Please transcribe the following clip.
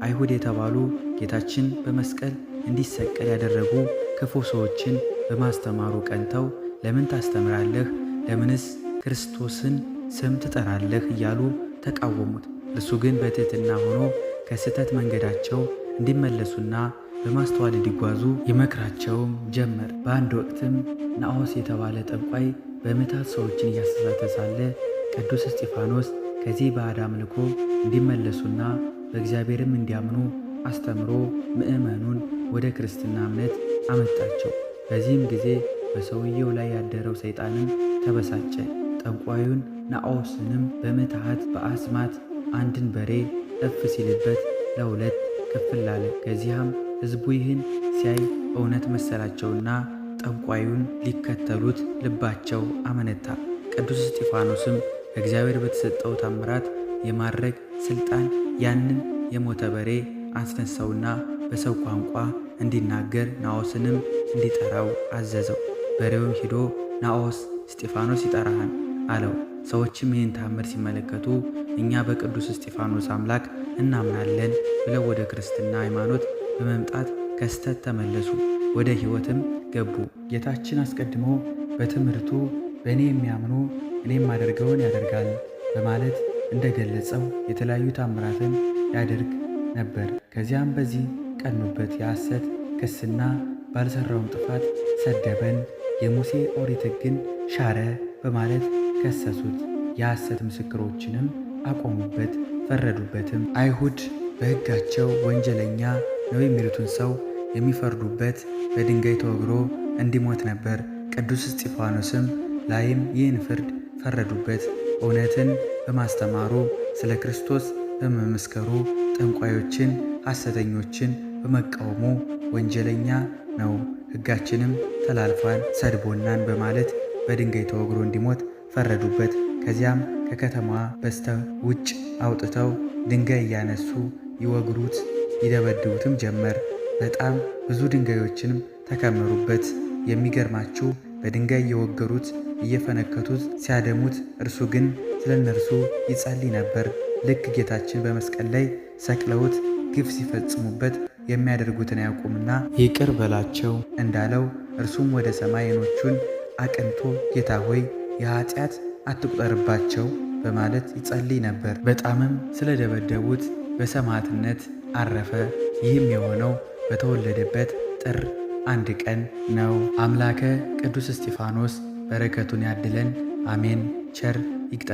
አይሁድ የተባሉ ጌታችን በመስቀል እንዲሰቀል ያደረጉ ክፉ ሰዎችን በማስተማሩ ቀንተው ለምን ታስተምራለህ? ለምንስ ክርስቶስን ስም ትጠራለህ? እያሉ ተቃወሙት። እርሱ ግን በትሕትና ሆኖ ከስህተት መንገዳቸው እንዲመለሱና በማስተዋል እንዲጓዙ ይመክራቸውም ጀመር። በአንድ ወቅትም ናዖስ የተባለ ጠንቋይ በምታት ሰዎችን እያሳተ ሳለ ቅዱስ እስጢፋኖስ ከዚህ ባዕድ አምልኮ እንዲመለሱና በእግዚአብሔርም እንዲያምኑ አስተምሮ ምዕመኑን ወደ ክርስትና እምነት አመጣቸው። በዚህም ጊዜ በሰውየው ላይ ያደረው ሰይጣንም ተበሳጨ። ጠንቋዩን ናዖስንም በምትሃት በአስማት አንድን በሬ እፍ ሲልበት ለሁለት ክፍል አለ። ከዚያም ሕዝቡ ይህን ሲያይ እውነት መሰላቸውና ጠንቋዩን ሊከተሉት ልባቸው አመነታ። ቅዱስ እስጢፋኖስም እግዚአብሔር በተሰጠው ታምራት የማድረግ ሥልጣን ያንን የሞተ በሬ አስነሳውና በሰው ቋንቋ እንዲናገር ናዖስንም እንዲጠራው አዘዘው። በሬውም ሂዶ ናዖስ እስጢፋኖስ ይጠራሃል አለው። ሰዎችም ይህን ታምር ሲመለከቱ እኛ በቅዱስ እስጢፋኖስ አምላክ እናምናለን ብለው ወደ ክርስትና ሃይማኖት በመምጣት ከስተት ተመለሱ፣ ወደ ሕይወትም ገቡ። ጌታችን አስቀድሞ በትምህርቱ በእኔ የሚያምኑ እኔ የማደርገውን ያደርጋል በማለት እንደገለጸው የተለያዩ ታምራትን ያደርግ ነበር። ከዚያም በዚህ ቀኑበት። የሐሰት ክስና ባልሰራውም ጥፋት ሰደበን፣ የሙሴ ኦሪት ሕግን ሻረ በማለት ከሰሱት። የሐሰት ምስክሮችንም አቆሙበት፣ ፈረዱበትም። አይሁድ በሕጋቸው ወንጀለኛ ነው የሚሉትን ሰው የሚፈርዱበት በድንጋይ ተወግሮ እንዲሞት ነበር። ቅዱስ እስጢፋኖስም ላይም ይህን ፍርድ ፈረዱበት። እውነትን በማስተማሩ ስለ ክርስቶስ በመመስከሩ ጠንቋዮችን፣ ሐሰተኞችን በመቃወሙ ወንጀለኛ ነው፣ ሕጋችንም ተላልፏል፣ ሰድቦናን በማለት በድንጋይ ተወግሮ እንዲሞት ፈረዱበት። ከዚያም ከከተማዋ በስተ ውጭ አውጥተው ድንጋይ እያነሱ ይወግሩት ይደበድቡትም ጀመር። በጣም ብዙ ድንጋዮችንም ተከመሩበት። የሚገርማችሁ በድንጋይ እየወገሩት እየፈነከቱት ሲያደሙት፣ እርሱ ግን ስለ እነርሱ ይጸልይ ነበር። ልክ ጌታችን በመስቀል ላይ ሰቅለውት ግፍ ሲፈጽሙበት የሚያደርጉትን አያውቁምና ይቅር በላቸው እንዳለው እርሱም ወደ ሰማይ ዓይኖቹን አቅንቶ ጌታ ሆይ የኃጢአት አትቁጠርባቸው በማለት ይጸልይ ነበር። በጣምም ስለደበደቡት በሰማዕትነት አረፈ። ይህም የሆነው በተወለደበት ጥር 1 ቀን ነው። አምላከ ቅዱስ እስጢፋኖስ በረከቱን ያድለን፣ አሜን። ቸር ይግጠም።